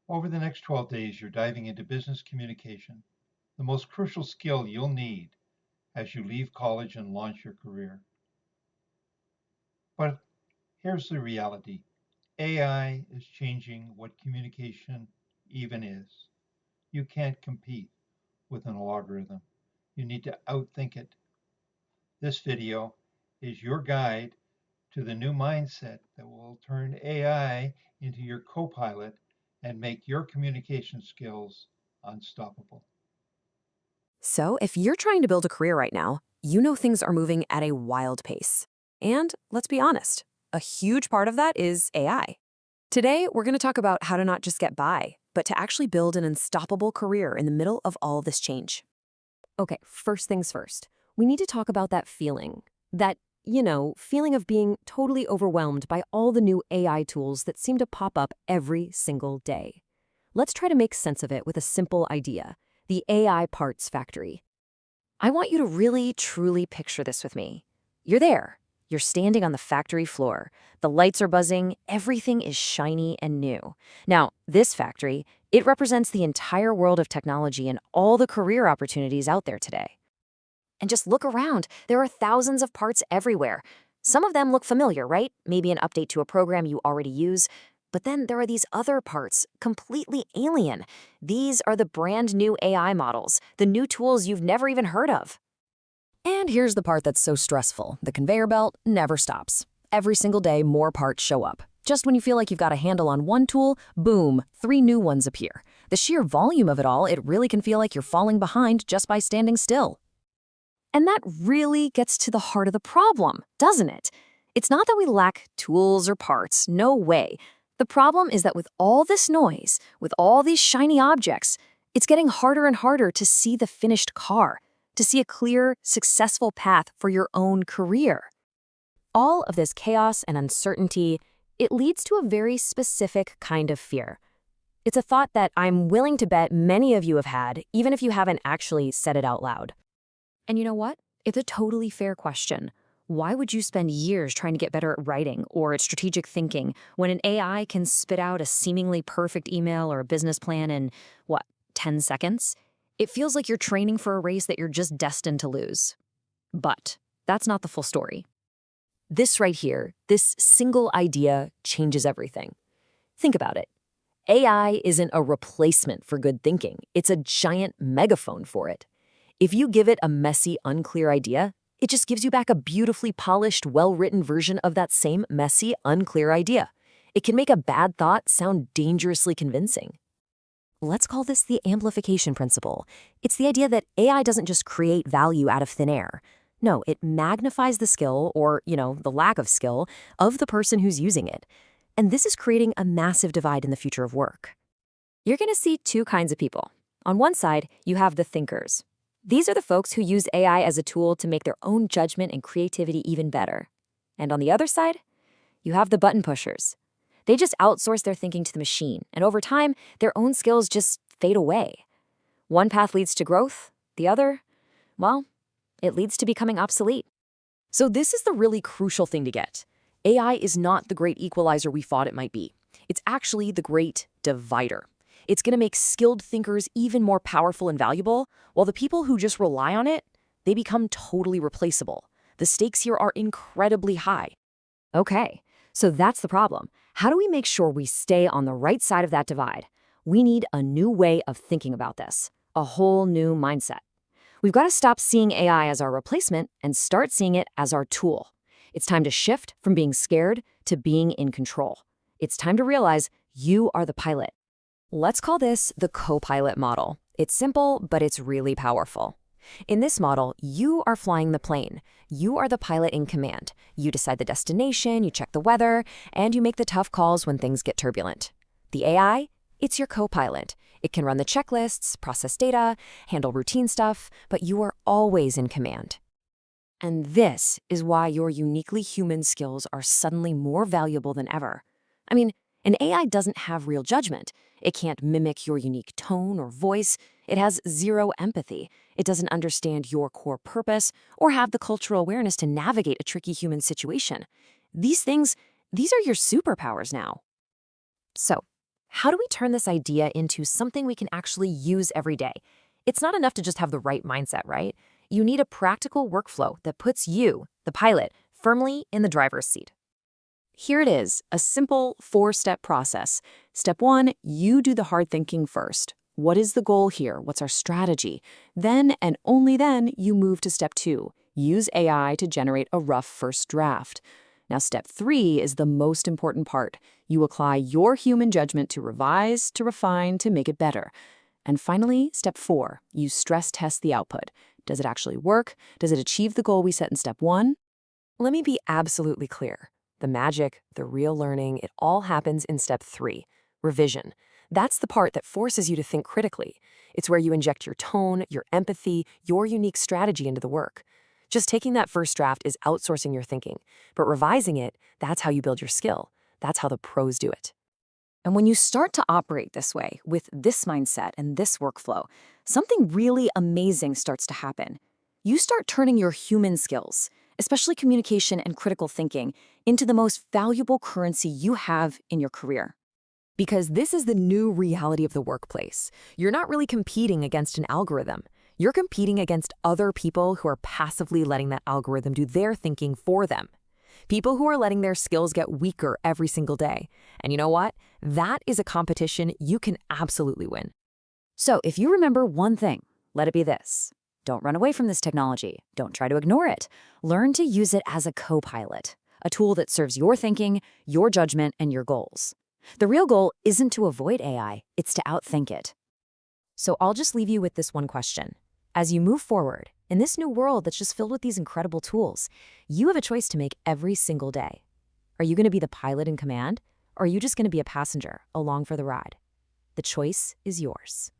Over the next 12 days, you're diving into business communication, the most crucial skill you'll need as you leave college and launch your career. But here's the reality. AI is changing what communication even is. You can't compete with an algorithm. You need to outthink it. This video is your guide to the new mindset that will turn AI into your co-pilot and make your communication skills unstoppable. So, if you're trying to build a career right now, you know things are moving at a wild pace. And let's be honest, a huge part of that is AI. Today, we're going to talk about how to not just get by, but to actually build an unstoppable career in the middle of all this change. Okay, first things first. We need to talk about that feeling. That feeling of being totally overwhelmed by all the new AI tools that seem to pop up every single day. Let's try to make sense of it with a simple idea: the AI parts factory. I want you to really, truly picture this with me. You're there. You're standing on the factory floor. The lights are buzzing. Everything is shiny and new. Now, this factory, it represents the entire world of technology and all the career opportunities out there today. And just look around. There are thousands of parts everywhere. Some of them look familiar, right? Maybe an update to a program you already use. But then there are these other parts, completely alien. These are the brand new AI models, the new tools you've never even heard of. And here's the part that's so stressful. The conveyor belt never stops. Every single day, more parts show up. Just when you feel like you've got a handle on one tool, boom, 3 new ones appear. The sheer volume of it all, it really can feel like you're falling behind just by standing still. And that really gets to the heart of the problem, doesn't it? It's not that we lack tools or parts, no way. The problem is that with all this noise, with all these shiny objects, it's getting harder and harder to see the finished car, to see a clear, successful path for your own career. All of this chaos and uncertainty, it leads to a very specific kind of fear. It's a thought that I'm willing to bet many of you have had, even if you haven't actually said it out loud. And you know what? It's a totally fair question. Why would you spend years trying to get better at writing or at strategic thinking when an AI can spit out a seemingly perfect email or a business plan in, 10 seconds? It feels like you're training for a race that you're just destined to lose. But that's not the full story. This right here, this single idea changes everything. Think about it. AI isn't a replacement for good thinking. It's a giant megaphone for it. If you give it a messy, unclear idea, it just gives you back a beautifully polished, well-written version of that same messy, unclear idea. It can make a bad thought sound dangerously convincing. Let's call this the amplification principle. It's the idea that AI doesn't just create value out of thin air. No, it magnifies the skill, or, the lack of skill, of the person who's using it. And this is creating a massive divide in the future of work. You're going to see two kinds of people. On one side, you have the thinkers. These are the folks who use AI as a tool to make their own judgment and creativity even better. And on the other side, you have the button pushers. They just outsource their thinking to the machine, and over time, their own skills just fade away. One path leads to growth, the other, well, it leads to becoming obsolete. So this is the really crucial thing to get. AI is not the great equalizer we thought it might be. It's actually the great divider. It's going to make skilled thinkers even more powerful and valuable, while the people who just rely on it, they become totally replaceable. The stakes here are incredibly high. Okay, so that's the problem. How do we make sure we stay on the right side of that divide? We need a new way of thinking about this, a whole new mindset. We've got to stop seeing AI as our replacement and start seeing it as our tool. It's time to shift from being scared to being in control. It's time to realize you are the pilot. Let's call this the co-pilot model. It's simple, but it's really powerful. In this model, you are flying the plane. You are the pilot in command. You decide the destination, you check the weather, and you make the tough calls when things get turbulent. The AI, it's your co-pilot. It can run the checklists, process data, handle routine stuff, but you are always in command. And this is why your uniquely human skills are suddenly more valuable than ever. I mean, an AI doesn't have real judgment. It can't mimic your unique tone or voice. It has zero empathy. It doesn't understand your core purpose or have the cultural awareness to navigate a tricky human situation. These are your superpowers now. So, How do we turn this idea into something we can actually use every day? It's not enough to just have the right mindset, right? You need a practical workflow that puts you, the pilot, firmly in the driver's seat. Here it is, a simple 4-step process. Step 1, you do the hard thinking first. What is the goal here? What's our strategy? Then, and only then, you move to step 2. Use AI to generate a rough first draft. Now, step 3 is the most important part. You apply your human judgment to revise, to refine, to make it better. And finally, step 4, you stress test the output. Does it actually work? Does it achieve the goal we set in step 1? Let me be absolutely clear. The magic, the real learning, it all happens in step 3, revision. That's the part that forces you to think critically. It's where you inject your tone, your empathy, your unique strategy into the work. Just taking that first draft is outsourcing your thinking, but revising it, that's how you build your skill. That's how the pros do it. And when you start to operate this way, with this mindset and this workflow, something really amazing starts to happen. You start turning your human skills, especially communication and critical thinking, into the most valuable currency you have in your career. Because this is the new reality of the workplace. You're not really competing against an algorithm. You're competing against other people who are passively letting that algorithm do their thinking for them. People who are letting their skills get weaker every single day. And you know what? That is a competition you can absolutely win. So if you remember one thing, let it be this. Don't run away from this technology. Don't try to ignore it. Learn to use it as a co-pilot, a tool that serves your thinking, your judgment, and your goals. The real goal isn't to avoid AI, it's to outthink it. So I'll just leave you with this one question. As you move forward, in this new world that's just filled with these incredible tools, you have a choice to make every single day. Are you going to be the pilot in command, or are you just going to be a passenger along for the ride? The choice is yours.